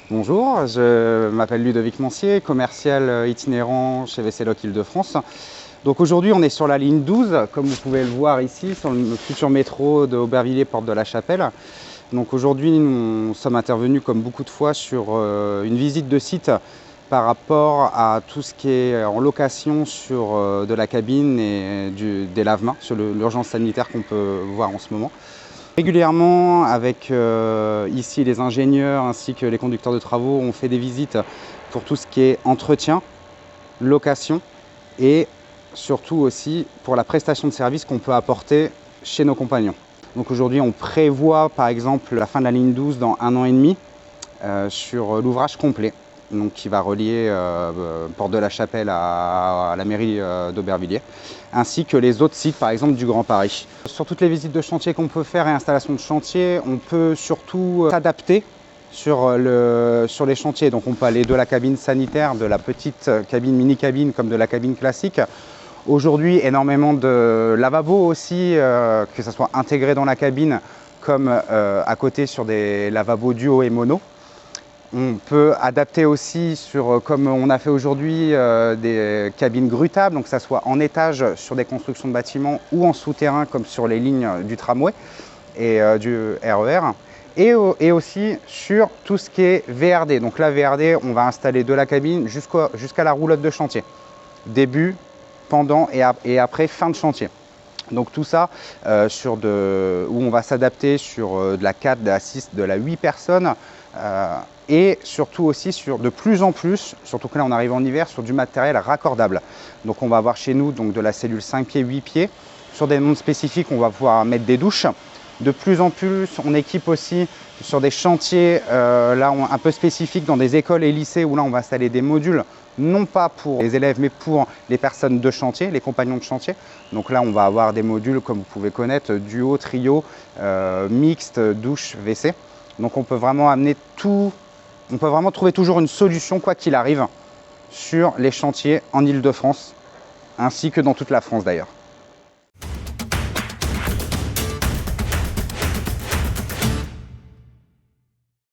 Bonjour, je m'appelle Ludovic Mancier, commercial itinérant chez WC-Lok Île-de-France. Donc aujourd'hui on est sur la ligne 12, comme vous pouvez le voir ici, sur le futur métro de Aubervilliers, Porte de la Chapelle. Donc aujourd'hui nous sommes intervenus comme beaucoup de fois sur une visite de site par rapport à tout ce qui est en location sur de la cabine et des lave-mains, sur l'urgence sanitaire qu'on peut voir en ce moment. Régulièrement, avec ici les ingénieurs ainsi que les conducteurs de travaux, on fait des visites pour tout ce qui est entretien, location et surtout aussi pour la prestation de services qu'on peut apporter chez nos compagnons. Donc aujourd'hui, on prévoit par exemple la fin de la ligne 12 dans 1 an et demi sur l'ouvrage complet, donc qui va relier Porte de la Chapelle à la mairie d'Aubervilliers, ainsi que les autres sites, par exemple du Grand Paris. Sur toutes les visites de chantier qu'on peut faire et installations de chantier, on peut surtout s'adapter sur les chantiers. Donc on peut aller de la cabine sanitaire, de la petite cabine, mini-cabine, comme de la cabine classique. Aujourd'hui, énormément de lavabos aussi, que ce soit intégré dans la cabine, comme à côté sur des lavabos duo et mono. On peut adapter aussi, comme on a fait aujourd'hui, des cabines grutables, donc que ça soit en étage sur des constructions de bâtiments ou en souterrain comme sur les lignes du tramway et du RER. Et aussi sur tout ce qui est VRD. Donc là, VRD, on va installer de la cabine jusqu'à la roulotte de chantier. Début, pendant et après fin de chantier. Donc tout ça où on va s'adapter sur de la 4, de la 6, de la 8 personnes et surtout aussi sur de plus en plus, surtout que là on arrive en hiver, sur du matériel raccordable. Donc on va avoir chez nous donc de la cellule 5 pieds, 8 pieds. Sur des mondes spécifiques, on va pouvoir mettre des douches. De plus en plus, on équipe aussi sur des chantiers là un peu spécifiques dans des écoles et lycées où là on va installer des modules, non pas pour les élèves mais pour les personnes de chantier, les compagnons de chantier. Donc là on va avoir des modules comme vous pouvez connaître, duo, trio, mixte, douche, WC. Donc on peut vraiment amener tout, on peut vraiment trouver toujours une solution quoi qu'il arrive sur les chantiers en Île-de-France ainsi que dans toute la France d'ailleurs.